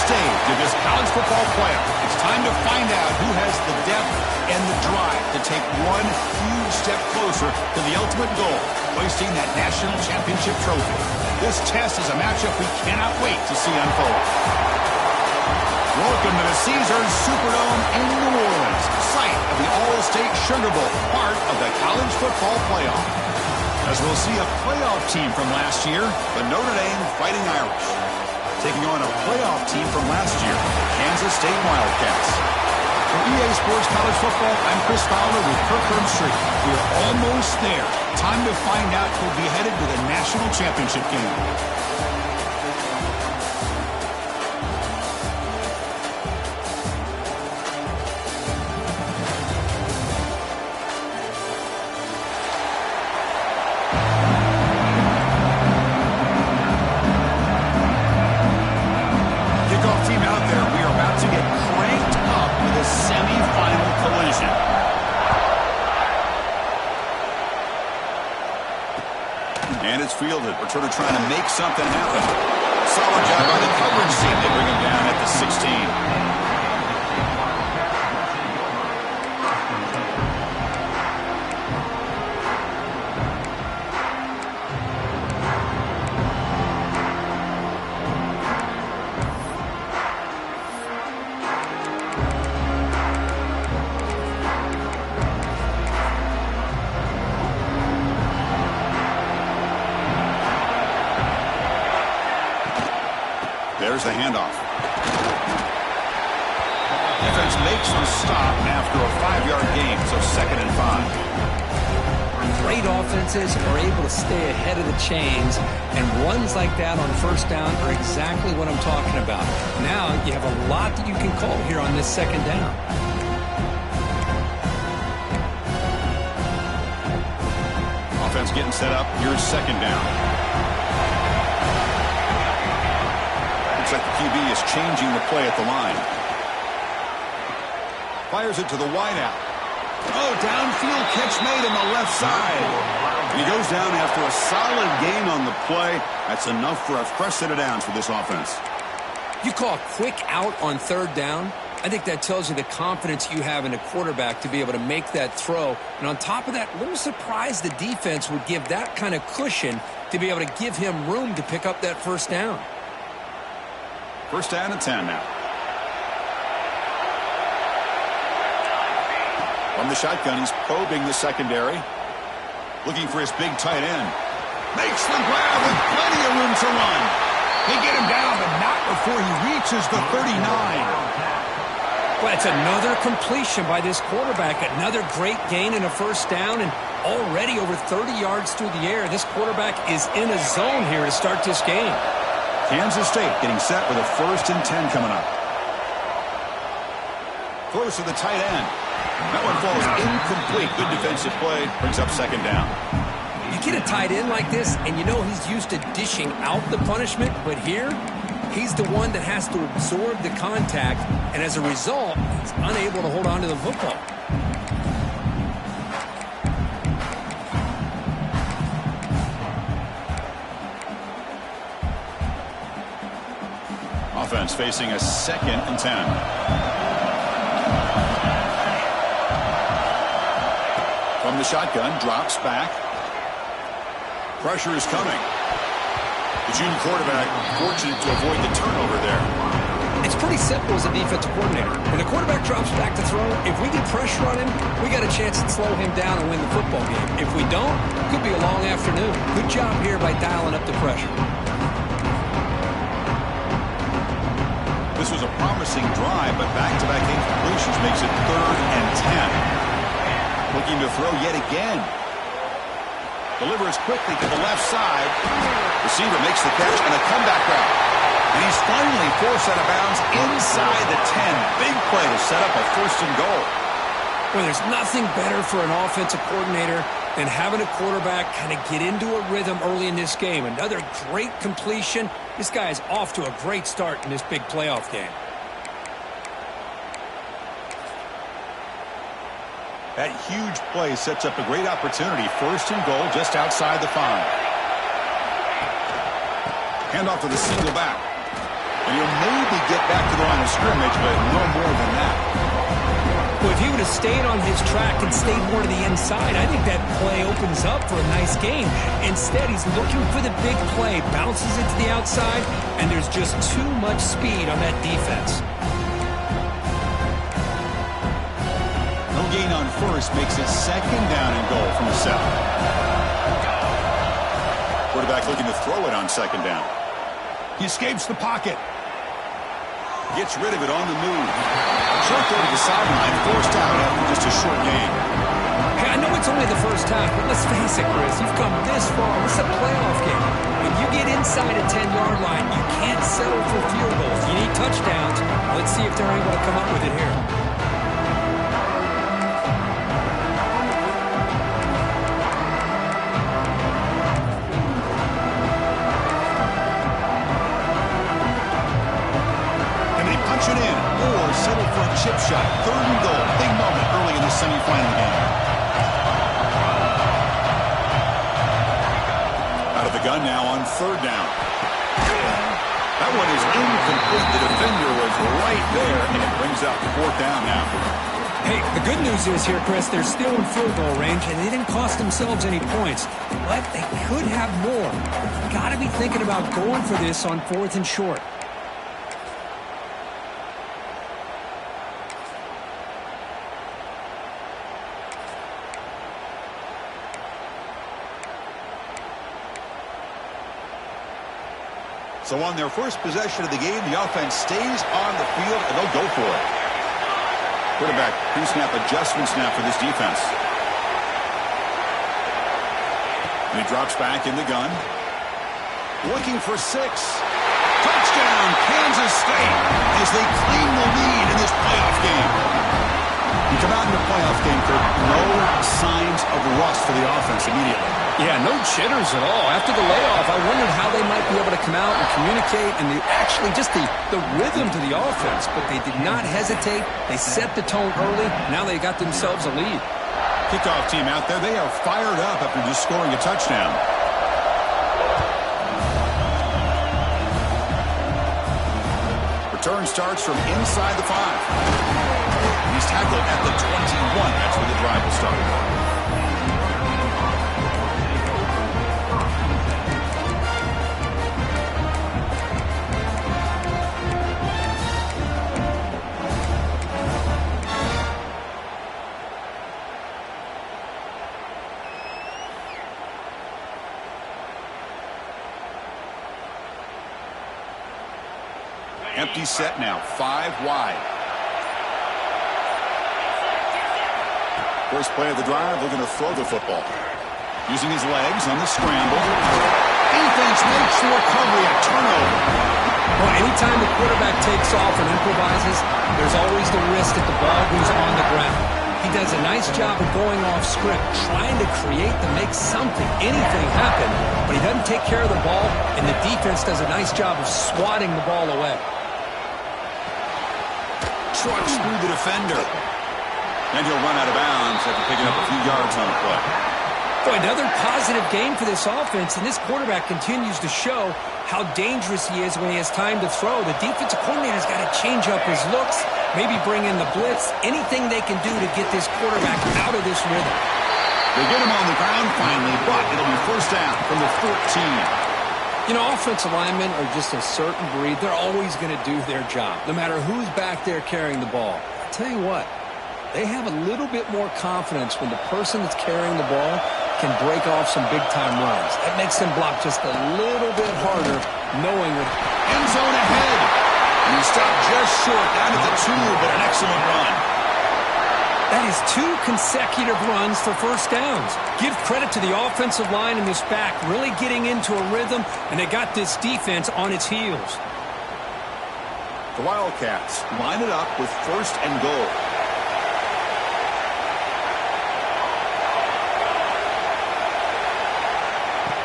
stage of this college football playoff. It's time to find out who has the depth and the drive to take one huge step closer to the ultimate goal, hoisting that national championship trophy. This test is a matchup we cannot wait to see unfold. Welcome to the Caesars Superdome in New Orleans, site of the All-State Sugar Bowl, part of the college football playoff. As we'll see a playoff team from last year, the Notre Dame Fighting Irish, taking on a playoff team from last year, the Kansas State Wildcats. For EA Sports College Football, I'm Chris Fowler with Kirk Herbstreit. We're almost there. Time to find out who'll be headed to the national championship game. And it's fielded. Returner trying to make something happen. Solid job by the coverage team. They bring him down at the 16. There's the handoff. Defense makes the stop after a 5-yard gain, so 2nd and 5. Great offenses are able to stay ahead of the chains, and runs like that on first down are exactly what I'm talking about. Now you have a lot that you can call here on this 2nd down. Offense getting set up. Here's 2nd down. Looks like the QB is changing the play at the line. Fires it to the wideout. Oh, downfield catch made on the left side. And he goes down after a solid gain on the play. That's enough for a fresh set of downs for this offense. You call a quick out on 3rd down. I think that tells you the confidence you have in a quarterback to be able to make that throw. And on top of that, a little surprised the defense would give that kind of cushion to be able to give him room to pick up that 1st down. 1st down and 10 now. From the shotgun, he's probing the secondary. Looking for his big tight end. Makes the grab with plenty of room to run. They get him down, but not before he reaches the 39. Well, it's another completion by this quarterback. Another great gain in a 1st down, and already over 30 yards through the air. This quarterback is in a zone here to start this game. Kansas State getting set with a 1st and 10 coming up. Close to the tight end. That one falls incomplete. Good defensive play. Brings up 2nd down. You get a tight end like this, and you know he's used to dishing out the punishment, but here, he's the one that has to absorb the contact, and as a result, he's unable to hold on to the football. Offense facing a 2nd and 10. From the shotgun, drops back. Pressure is coming. The junior quarterback fortunate to avoid the turnover there. It's pretty simple as a defensive coordinator. When the quarterback drops back to throw, if we get pressure on him, we got a chance to slow him down and win the football game. If we don't, it could be a long afternoon. Good job here by dialing up the pressure. This was a promising drive, but back-to-back incompletions makes it 3rd and 10. Looking to throw yet again. Delivers quickly to the left side. Receiver makes the catch and a comeback route. And he's finally forced out of bounds inside the 10. Big play to set up a 1st and goal. Well, there's nothing better for an offensive coordinator than having a quarterback kind of get into a rhythm early in this game. Another great completion. This guy is off to a great start in this big playoff game. That huge play sets up a great opportunity. 1st and goal just outside the 5. Handoff to the single back. And he'll maybe get back to the line of scrimmage, but no more than that. Well, if he would have stayed on his track and stayed more to the inside, I think that play opens up for a nice game. Instead, he's looking for the big play, bounces it to the outside, and there's just too much speed on that defense. No gain on first makes it second down and goal from the 7. Quarterback looking to throw it on second down. He escapes the pocket. Gets rid of it on the move. Short throw to the sideline, forced out after just a short gain. Hey, I know it's only the first half, but let's face it, Chris. You've come this far. This is a playoff game. When you get inside a 10-yard line, you can't settle for field goals. You need touchdowns. Let's see if they're able to come up with it here. It in or settle for a chip shot. 3rd and goal. Big moment early in this semifinal game. Out of the gun now on 3rd down. That one is incomplete. The defender was right there, and it brings out 4th down now. Hey, the good news is here, Chris, they're still in field goal range, and they didn't cost themselves any points. But they could have more. Got to be thinking about going for this on 4th and short. So on their first possession of the game, the offense stays on the field, and they'll go for it. Quarterback pre-snap adjustment snap for this defense. And he drops back in the gun. Looking for 6. Touchdown, Kansas State, as they claim the lead in this playoff game. You come out in the playoff game, Kirk, no signs of rust for the offense immediately. Yeah, no jitters at all. After the layoff, I wondered how they might be able to come out and communicate and actually just the rhythm to the offense. But they did not hesitate. They set the tone early. Now they got themselves a lead. Kickoff team out there. They are fired up after just scoring a touchdown. Return starts from inside the 5. He's tackled at the 21. That's where the drive will start. Empty set now, 5 wide. First play of the drive, looking to throw the football. Using his legs on the scramble. Defense makes the recovery, a turnover. Well, anytime the quarterback takes off and improvises, there's always the risk that the ball goes on the ground. He does a nice job of going off script, trying to create to make something, anything happen, but he doesn't take care of the ball, and the defense does a nice job of swatting the ball away. Trucks through the defender. And he'll run out of bounds after picking up a few yards on the play. Boy, another positive game for this offense, and this quarterback continues to show how dangerous he is when he has time to throw. The defensive coordinator's got to change up his looks, maybe bring in the blitz, anything they can do to get this quarterback out of this rhythm. They get him on the ground finally, but it'll be 1st down from the 14. You know, offensive linemen are just a certain breed. They're always going to do their job, no matter who's back there carrying the ball. I'll tell you what, they have a little bit more confidence when the person that's carrying the ball can break off some big-time runs. That makes them block just a little bit harder, knowing that end zone ahead. And he stopped just short down at the 2, but an excellent run. That is 2 consecutive runs for 1st downs. Give credit to the offensive line and this back really getting into a rhythm, and they got this defense on its heels. The Wildcats line it up with 1st and goal.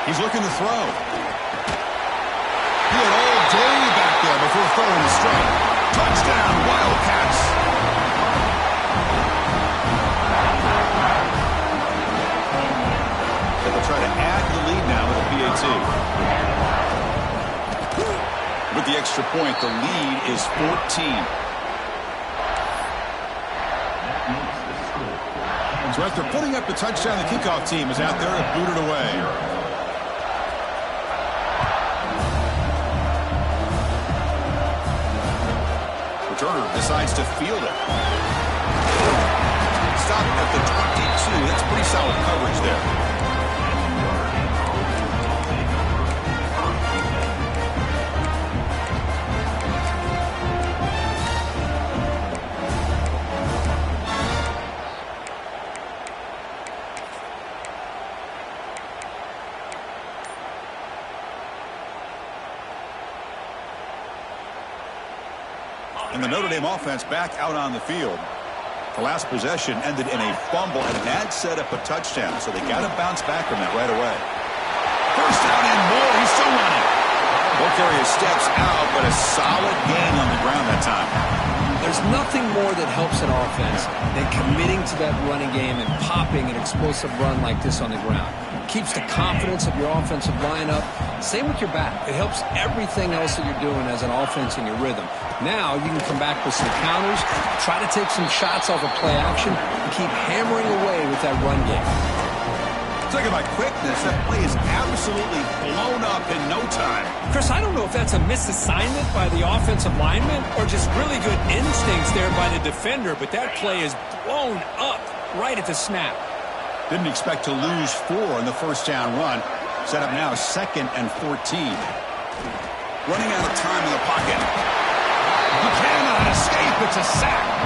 He's looking to throw. He had all day back there before throwing the strike. Touchdown, Wildcats. They'll try to add to the lead now with a PAT. With the extra point. The lead is 14. So after putting up the touchdown, the kickoff team is out there to boot it away. Returner decides to field it. Stop at the 22. That's pretty solid coverage there. And the Notre Dame offense back out on the field. The last possession ended in a fumble, and that set up a touchdown. So they got to bounce back from that right away. First down and more. He's still running. Won't carry his steps out, but a solid gain on the ground that time. There's nothing more that helps an offense than committing to that running game and popping an explosive run like this on the ground. It keeps the confidence of your offensive line up. Same with your back. It helps everything else that you're doing as an offense in your rhythm. Now you can come back with some counters, try to take some shots off of play action, and keep hammering away with that run game. Talking about quickness, that play is absolutely blown up in no time. Chris, I don't know if that's a misassignment by the offensive lineman or just really good instincts there by the defender, but that play is blown up right at the snap. Didn't expect to lose 4 in the first down run. Set up now 2nd and 14. Running out of time in the pocket. He cannot escape. It's a sack.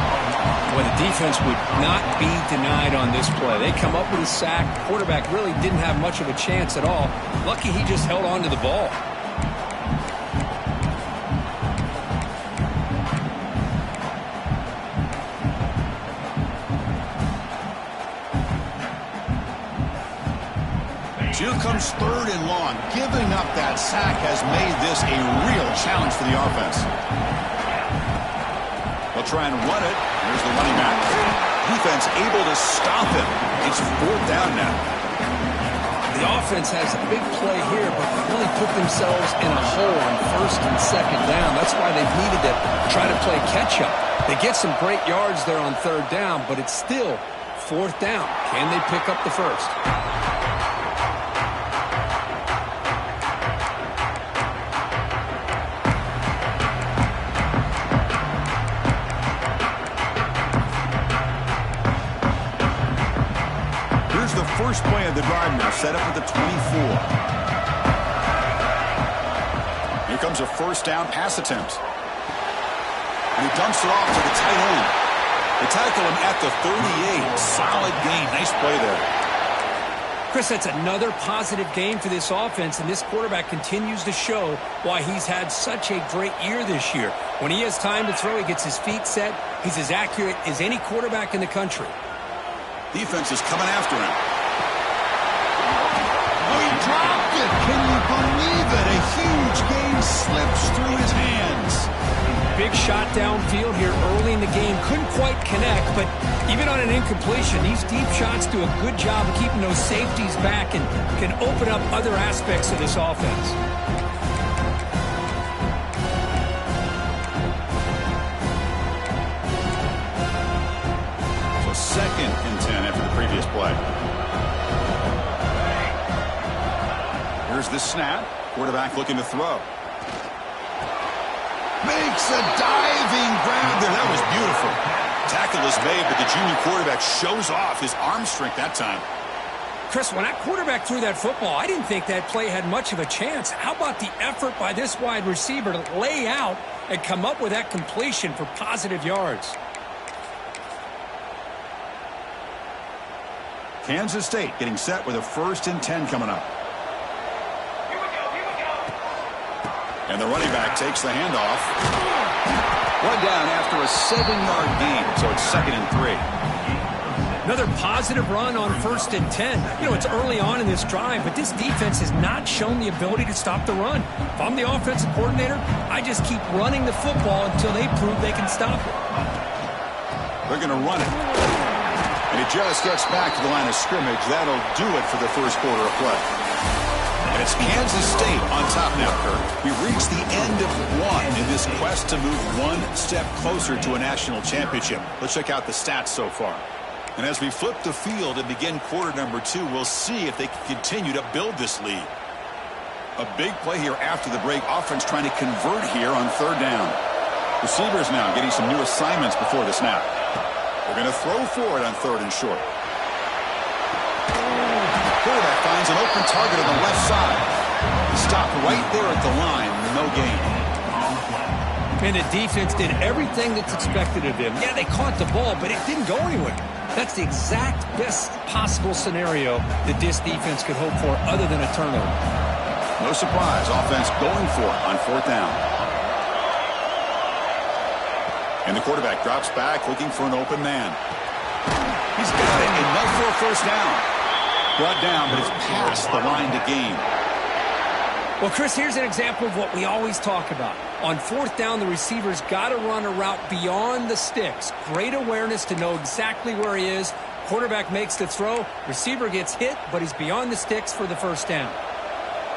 Well, the defense would not be denied on this play. They come up with a sack. Quarterback really didn't have much of a chance at all. Lucky he just held on to the ball. Here comes 3rd and long. Giving up that sack has made this a real challenge for the offense. They'll try and run it. Here's the running back. Defense able to stop him. It's 4th down now. The offense has a big play here, but really put themselves in a hole on 1st and 2nd down. That's why they've needed to try to play catch-up. They get some great yards there on 3rd down, but it's still 4th down. Can they pick up the 1st? First play of the drive now, set up at the 24. Here comes a 1st down pass attempt. And he dumps it off to the tight end. They tackle him at the 38. Solid gain. Nice play there. Chris, that's another positive game for this offense, and this quarterback continues to show why he's had such a great year this year. When he has time to throw, he gets his feet set. He's as accurate as any quarterback in the country. Defense is coming after him. Dropped it. Can you believe it? A huge gain slips through his hands. Big shot downfield here early in the game. Couldn't quite connect, but even on an incompletion, these deep shots do a good job of keeping those safeties back and can open up other aspects of this offense. So 2nd and 10 after the previous play. Here's the snap. Quarterback looking to throw. Makes a diving grab there. That was beautiful. Tackle is made, but the junior quarterback shows off his arm strength that time. Chris, when that quarterback threw that football, I didn't think that play had much of a chance. How about the effort by this wide receiver to lay out and come up with that completion for positive yards? Kansas State getting set with a 1st and 10 coming up. And the running back takes the handoff. One down after a 7-yard gain, so it's 2nd and 3. Another positive run on 1st and 10. You know, it's early on in this drive, but this defense has not shown the ability to stop the run. If I'm the offensive coordinator, I just keep running the football until they prove they can stop it. They're going to run it. And it just gets back to the line of scrimmage. That'll do it for the first quarter of play. And it's Kansas State on top now, Kirk. We've reached the end of one in this quest to move one step closer to a national championship. Let's check out the stats so far. And as we flip the field and begin quarter number 2, we'll see if they can continue to build this lead. A big play here after the break. Offense trying to convert here on third down. Receivers now getting some new assignments before the snap. They're going to throw for it on third and short. Quarterback finds an open target on the left side. Stop right there at the line. No gain. And the defense did everything that's expected of them. Yeah, they caught the ball, but it didn't go anywhere. That's the exact best possible scenario that this defense could hope for other than a turnover. No surprise. Offense going for it on fourth down. And the quarterback drops back looking for an open man. He's got it. Enough for a first down. Brought down, but it's past the line to gain. Well, Chris, here's an example of what we always talk about. On fourth down, the receiver's got to run a route beyond the sticks. Great awareness to know exactly where he is. Quarterback makes the throw. Receiver gets hit, but he's beyond the sticks for the first down.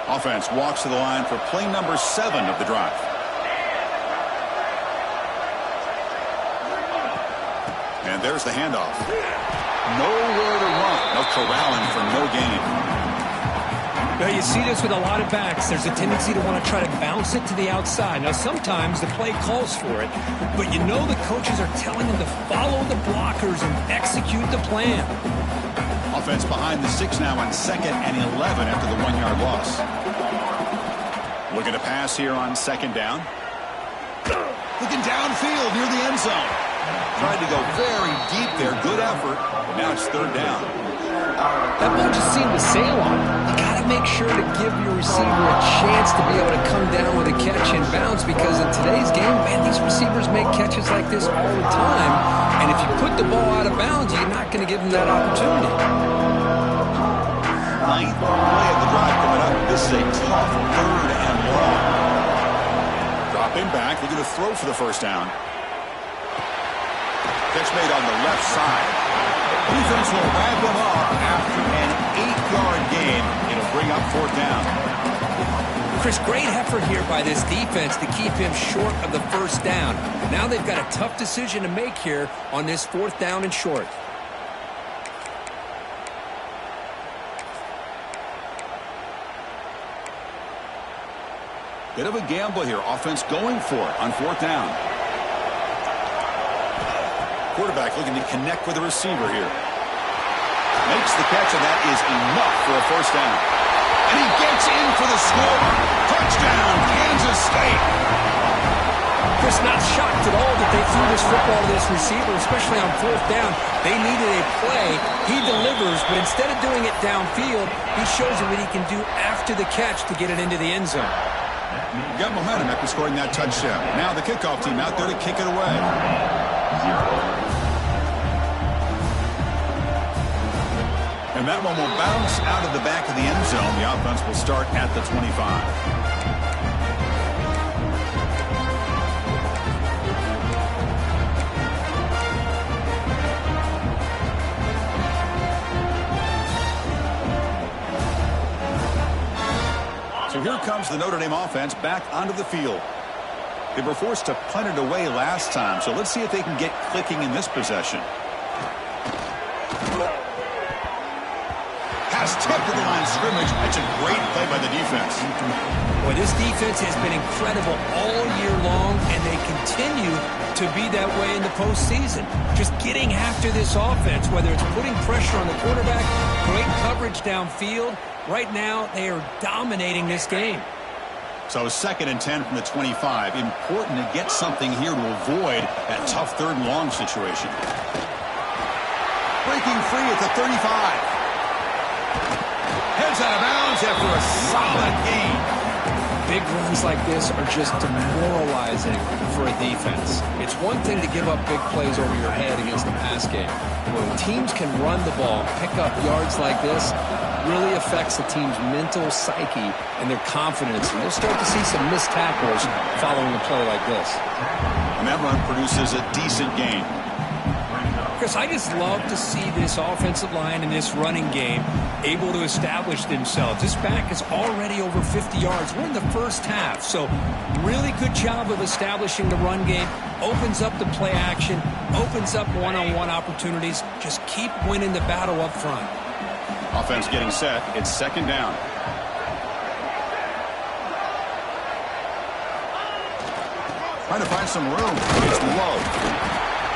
Offense walks to the line for play number 7 of the drive. And there's the handoff. Nowhere to run. No corralling for no gain. Now, you see this with a lot of backs. There's a tendency to want to try to bounce it to the outside. Now, sometimes the play calls for it, but you know the coaches are telling them to follow the blockers and execute the plan. Offense behind the 6 now on 2nd and 11 after the 1-yard loss. Looking to pass here on 2nd down. Looking downfield near the end zone. Tried to go very deep there. Good effort. But now it's 3rd down. That ball just seemed to sail on him. You got to make sure to give your receiver a chance to be able to come down with a catch and bounce, because in today's game, man, these receivers make catches like this all the time. And if you put the ball out of bounds, you're not going to give them that opportunity. 9th play of the drive coming up. This is a tough 3rd and long. Dropping back, looking to throw for the first down. Catch made on the left side. Defense will wrap them up after an 8-yard gain. It'll bring up 4th down. Chris, great effort here by this defense to keep him short of the first down. Now they've got a tough decision to make here on this 4th down and short. Bit of a gamble here. Offense going for it on 4th down. Quarterback looking to connect with the receiver here. Makes the catch, and that is enough for a first down. And he gets in for the score. Touchdown, Kansas State. Chris, not shocked at all that they threw this football to this receiver, especially on 4th down. They needed a play. He delivers, but instead of doing it downfield, he shows them what he can do after the catch to get it into the end zone. Got momentum after scoring that touchdown. Now the kickoff team out there to kick it away. And that one will bounce out of the back of the end zone. The offense will start at the 25. So here comes the Notre Dame offense back onto the field. They were forced to punt it away last time, so let's see if they can get clicking in this possession. Pass tipped to the line of scrimmage. That's a great play by the defense. Boy, this defense has been incredible all year long, and they continue to be that way in the postseason. Just getting after this offense, whether it's putting pressure on the quarterback, great coverage downfield. Right now, they are dominating this game. So 2nd and 10 from the 25. Important to get something here to avoid that tough 3rd and long situation. Breaking free at the 35. Heads out of bounds after a solid gain. Big runs like this are just demoralizing for a defense. It's one thing to give up big plays over your head against the pass game. When teams can run the ball, pick up yards like this, really affects the team's mental psyche and their confidence. And you'll start to see some missed tackles following a play like this. And that run produces a decent gain. Chris, I just love to see this offensive line and this running game able to establish themselves. This back is already over 50 yards. We're in the first half, so really good job of establishing the run game. Opens up the play action, opens up one-on-one opportunities. Just keep winning the battle up front. Offense getting set. It's second down. Trying to find some room. It's low.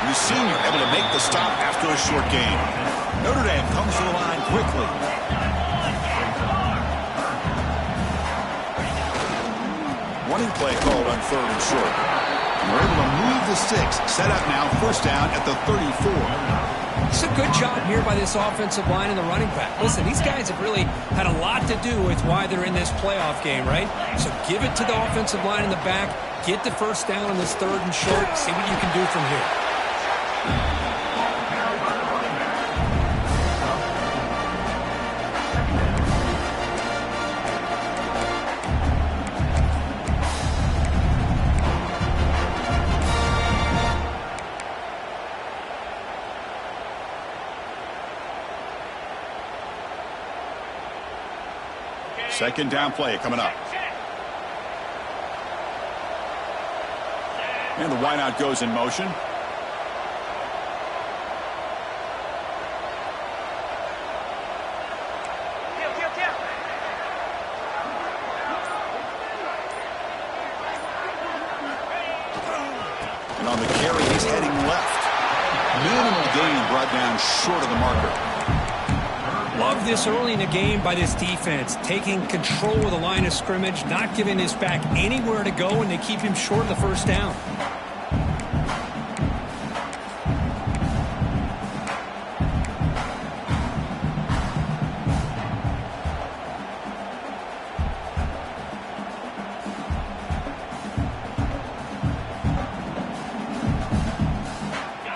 The senior able to make the stop after a short gain. Notre Dame comes to the line quickly. Running play called on third and short. And we're able to move the sticks. Set up now, first down at the 34. It's a good job here by this offensive line and the running back. Listen, these guys have really had a lot to do with why they're in this playoff game, right? So give it to the offensive line in the back. Get the first down on this third and short. See what you can do from here. Second down play coming up. And the wideout goes in motion. And on the carry, he's heading left. Minimal gain brought down short of the marker. Love this early in the game by this defense, taking control of the line of scrimmage, not giving his back anywhere to go, and they keep him short of the first down.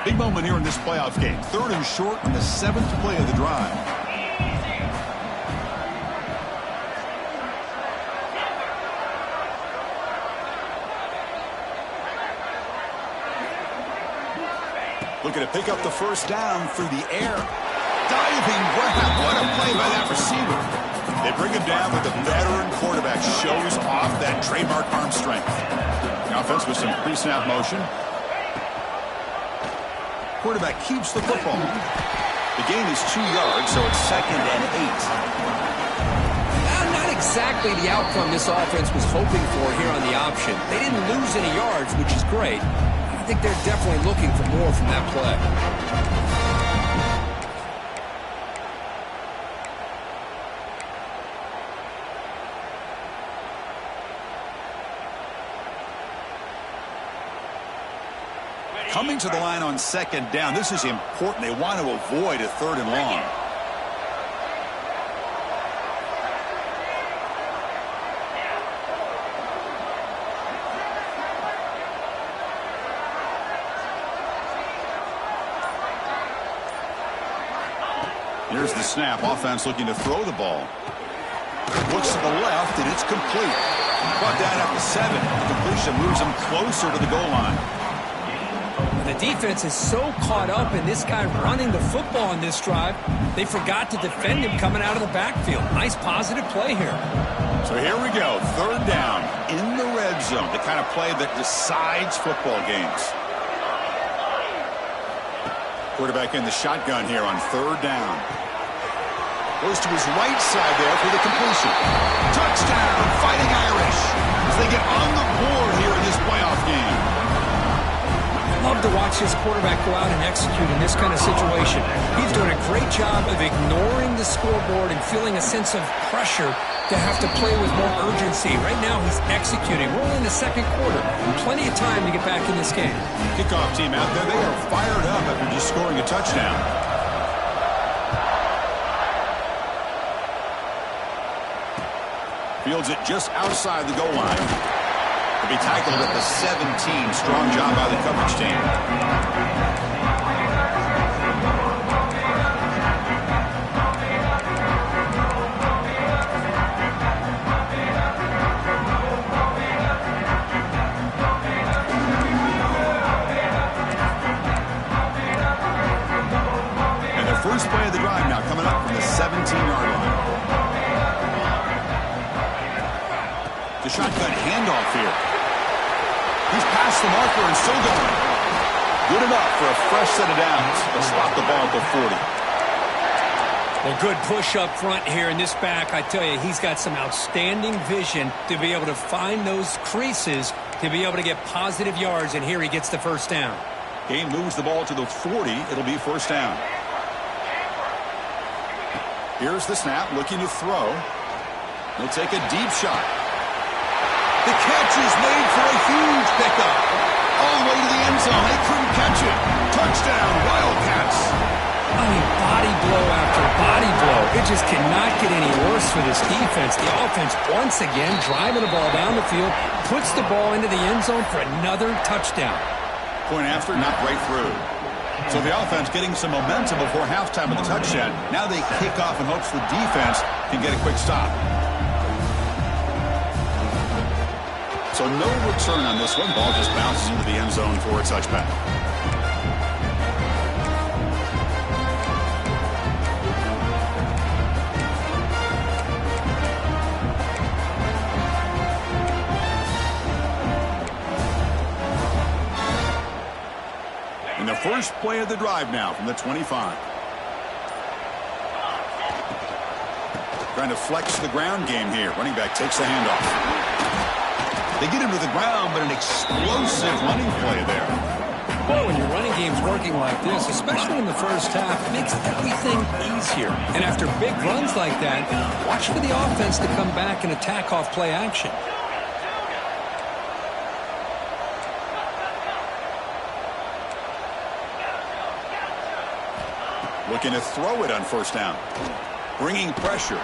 Big moment here in this playoff game. Third and short on the 7th play of the drive. Looking to pick up the first down through the air. Diving grab. What a play by that receiver. They bring him down, but the veteran quarterback shows off that trademark arm strength. The offense with some pre-snap motion. Quarterback keeps the football. The gain is 2 yards, so it's 2nd and 8. Not exactly the outcome this offense was hoping for here on the option. They didn't lose any yards, which is great. I think they're definitely looking for more from that play. Coming to the line on second down. This is important. They want to avoid a third and long. Here's the snap. Offense looking to throw the ball. Looks to the left, and it's complete. Brought down at the 7. The completion moves him closer to the goal line. The defense is so caught up in this guy running the football on this drive, they forgot to defend him coming out of the backfield. Nice positive play here. So here we go. Third down in the red zone. The kind of play that decides football games. Quarterback in the shotgun here on third down. Goes to his right side there for the completion. Touchdown, Fighting Irish, as they get on the board here in this playoff game. Love to watch this quarterback go out and execute in this kind of situation. He's doing a great job of ignoring the scoreboard and feeling a sense of pressure to have to play with more urgency. Right now, he's executing. We're only in the second quarter. Plenty of time to get back in this game. Kickoff team out there, they are fired up after just scoring a touchdown. Fields it just outside the goal line. He'll be tackled at the 17. Strong job by the coverage team. 17-yard line. The shotgun handoff here. He's past the marker and still going. Good enough for a fresh set of downs. They'll stop the ball at the 40. Well, good push up front here in this back. I tell you, he's got some outstanding vision to be able to find those creases to be able to get positive yards, and here he gets the first down. Game moves the ball to the 40. It'll be first down. Here's the snap, looking to throw. He'll take a deep shot. The catch is made for a huge pickup. All the way to the end zone. They couldn't catch it. Touchdown, Wildcats. I mean, body blow after body blow. It just cannot get any worse for this defense. The offense, once again, driving the ball down the field, puts the ball into the end zone for another touchdown. Point after, not right through. So the offense getting some momentum before halftime with the touchdown. Now they kick off in hopes the defense can get a quick stop. So no return on this one. Ball just bounces into the end zone for a touchback. And the first play of the drive now from the 25. Trying to flex the ground game here. Running back takes the handoff. They get him to the ground, but an explosive running play there. Well, when your running game's working like this, especially in the first half, it makes everything easier. And after big runs like that, watch for the offense to come back and attack off play action. Looking to throw it on first down. Bringing pressure.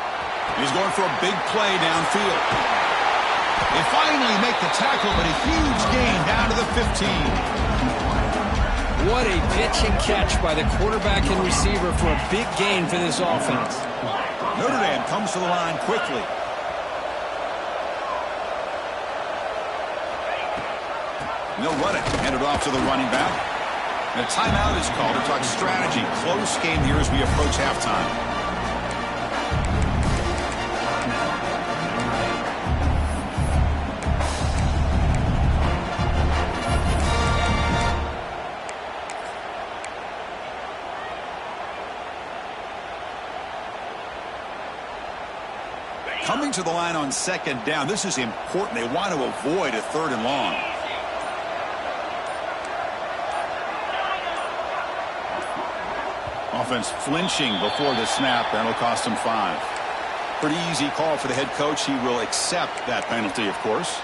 He's going for a big play downfield. They finally make the tackle, but a huge gain down to the 15. What a pitch and catch by the quarterback and receiver for a big gain for this offense. Notre Dame comes to the line quickly. And they'll run it. Hand it off to the running back. And a timeout is called to talk strategy. Close game here as we approach halftime. Coming to the line on second down. This is important. They want to avoid a third and long. Offense flinching before the snap, and it'll cost him 5. Pretty easy call for the head coach. He will accept that penalty, of course.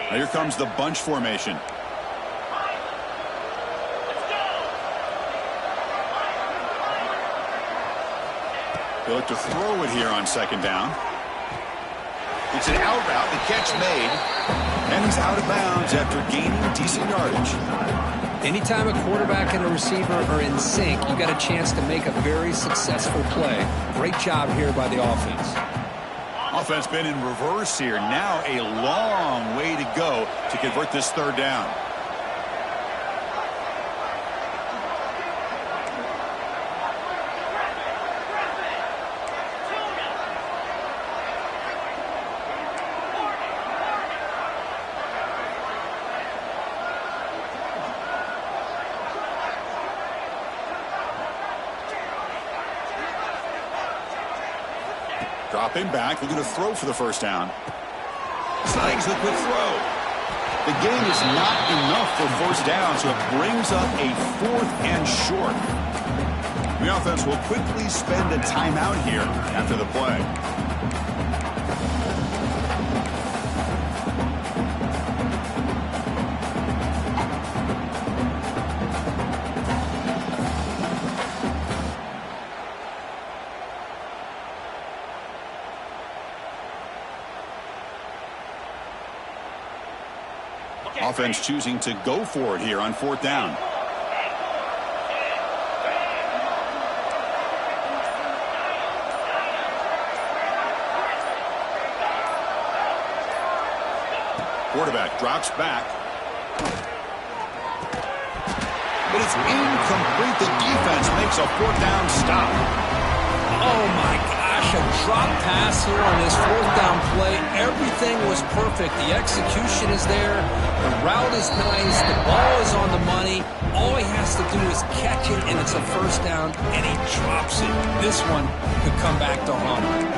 Now here comes the bunch formation. They look to throw it here on second down. It's an out route. The catch made. And he's out of bounds after gaining decent yardage. Anytime a quarterback and a receiver are in sync, you got a chance to make a very successful play. Great job here by the offense. Offense been in reverse here. Now a long way to go to convert this third down. Drop him back, looking to throw for the first down. Snags the quick throw. The gain is not enough for first down, so it brings up a 4th and short. The offense will quickly spend a timeout here after the play. Offense choosing to go for it here on 4th down. Quarterback drops back. but it's incomplete. The defense makes a fourth down stop. Oh, my gosh, a drop pass here on this fourth down play. Everything was perfect. The execution is there. The route is nice. The ball is on the money. All he has to do is catch it, and it's a first down, and he drops it. This one could come back to haunt him.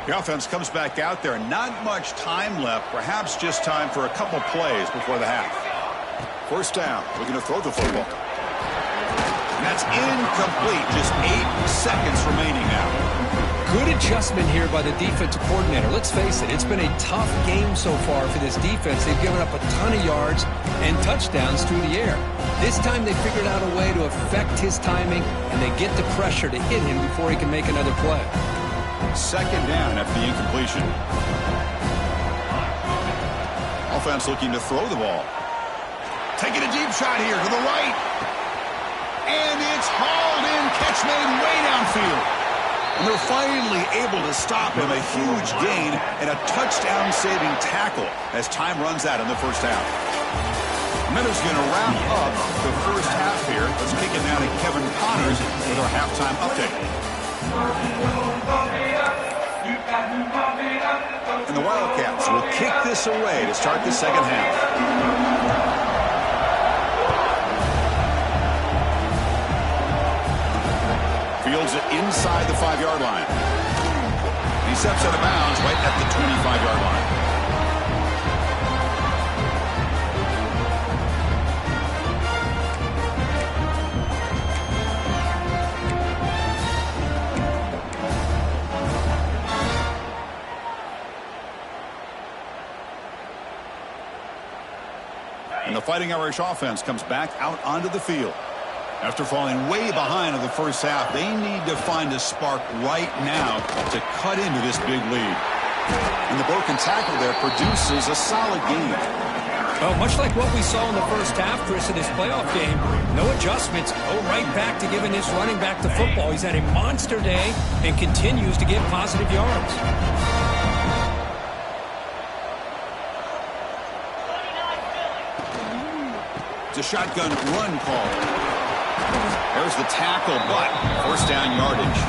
The offense comes back out there. Not much time left. Perhaps just time for a couple plays before the half. First down. Looking to throw the football. And that's incomplete. Just 8 seconds remaining now. Good adjustment here by the defensive coordinator. Let's face it, it's been a tough game so far for this defense. They've given up a ton of yards and touchdowns through the air. This time they figured out a way to affect his timing, and they get the pressure to hit him before he can make another play. Second down after the incompletion. Offense looking to throw the ball. Taking a deep shot here to the right. And it's hauled in. Catch made way downfield. And they're finally able to stop him. A huge gain and a touchdown-saving tackle as time runs out in the first half. Minutes going to wrap up the first half here. Let's kick it now to Kevin Connors with our halftime update. And the Wildcats will kick this away to start the second half. Fields it inside the 5-yard line. He steps out of bounds right at the 25-yard line. And the Fighting Irish offense comes back out onto the field. After falling way behind in the first half, they need to find a spark right now to cut into this big lead. And the broken tackle there produces a solid game. Well, much like what we saw in the first half, Chris, in this playoff game, no adjustments. Go right back to giving his running back the football. He's had a monster day and continues to get positive yards. It's a shotgun run call. There's the tackle, but first down yardage.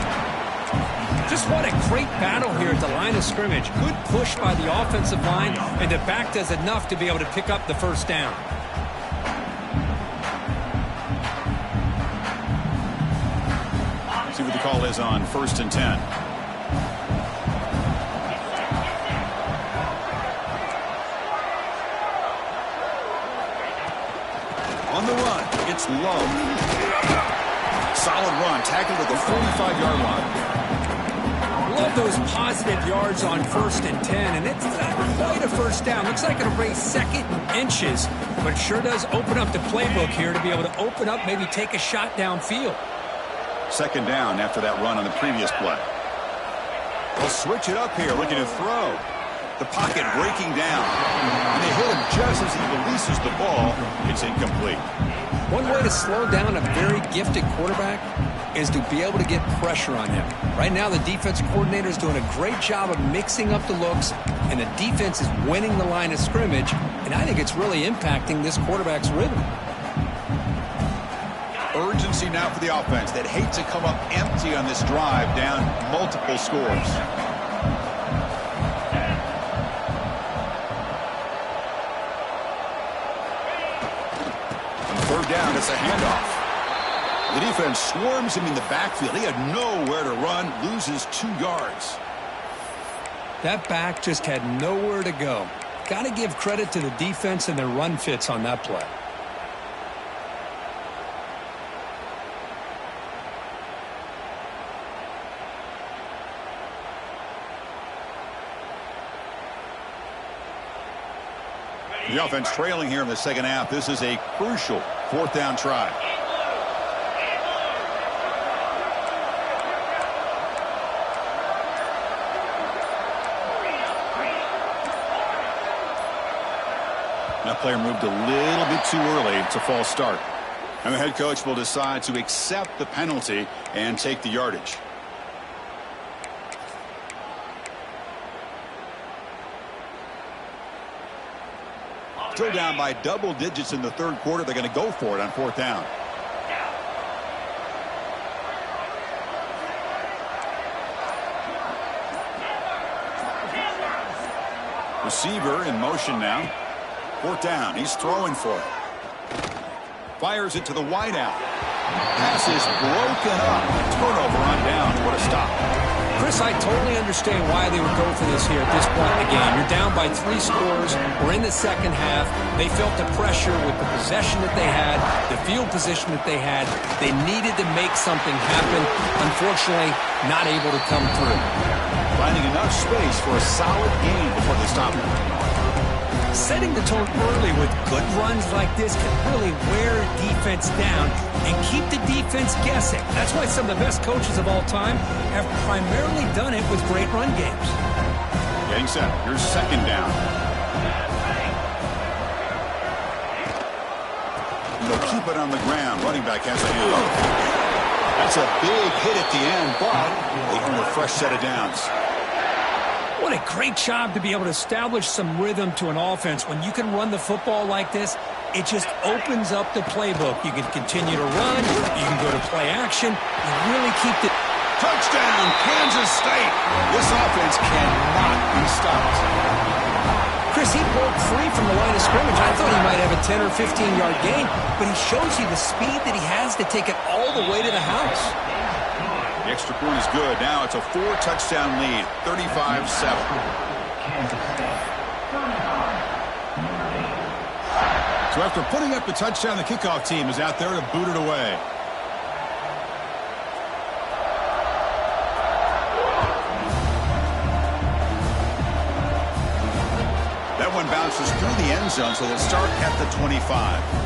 Just what a great battle here at the line of scrimmage. Good push by the offensive line, and the back does enough to be able to pick up the first down. See what the call is on 1st and 10. On the run, it's low. Solid run, tackled at the 45-yard line. Love those positive yards on 1st and 10, and it's not quite a first down. Looks like it'll raise second inches, but it sure does open up the playbook here to be able to open up, maybe take a shot downfield. Second down after that run on the previous play. They'll switch it up here, looking to throw. The pocket breaking down. And they hit him just as he releases the ball. It's incomplete. One way to slow down a very gifted quarterback is to be able to get pressure on him. Right now, the defensive coordinator is doing a great job of mixing up the looks, and the defense is winning the line of scrimmage, and I think it's really impacting this quarterback's rhythm. Urgency now for the offense. They'd hate to come up empty on this drive, down multiple scores. Third down, it's a handoff. The defense swarms him in the backfield. He had nowhere to run, loses 2 yards. That back just had nowhere to go. Got to give credit to the defense and their run fits on that play. The offense trailing here in the second half. This is a crucial 4th down try. That player moved a little bit too early. It's a false start. And the head coach will decide to accept the penalty and take the yardage. Still down by double digits in the third quarter. They're going to go for it on fourth down. Receiver in motion now. Fourth down. He's throwing for it. Fires it to the wideout. Pass is broken up. Turnover on downs. What a stop. Chris, I totally understand why they would go for this here at this point in the game. You're down by 3 scores. We're in the second half. They felt the pressure with the possession that they had, the field position that they had. They needed to make something happen. Unfortunately, not able to come through. Finding enough space for a solid gain before they stop it. Setting the tone early with good runs like this can really wear defense down and keep the defense guessing. That's why some of the best coaches of all time have primarily done it with great run games. Getting set. Here's second down. They'll keep it on the ground. Running back has a hand. That's a big hit at the end, but they earn a fresh set of downs. What a great job to be able to establish some rhythm to an offense. When you can run the football like this, it just opens up the playbook. You can continue to run. You can go to play action. You really keep the... Touchdown, Kansas State. This offense cannot be stopped. Chris, he broke free from the line of scrimmage. I thought he might have a 10 or 15-yard gain, but he shows you the speed that he has to take it all the way to the house. The extra point is good. Now it's a 4-touchdown lead, 35-7. So after putting up the touchdown, the kickoff team is out there to boot it away. That one bounces through the end zone, so they'll start at the 25.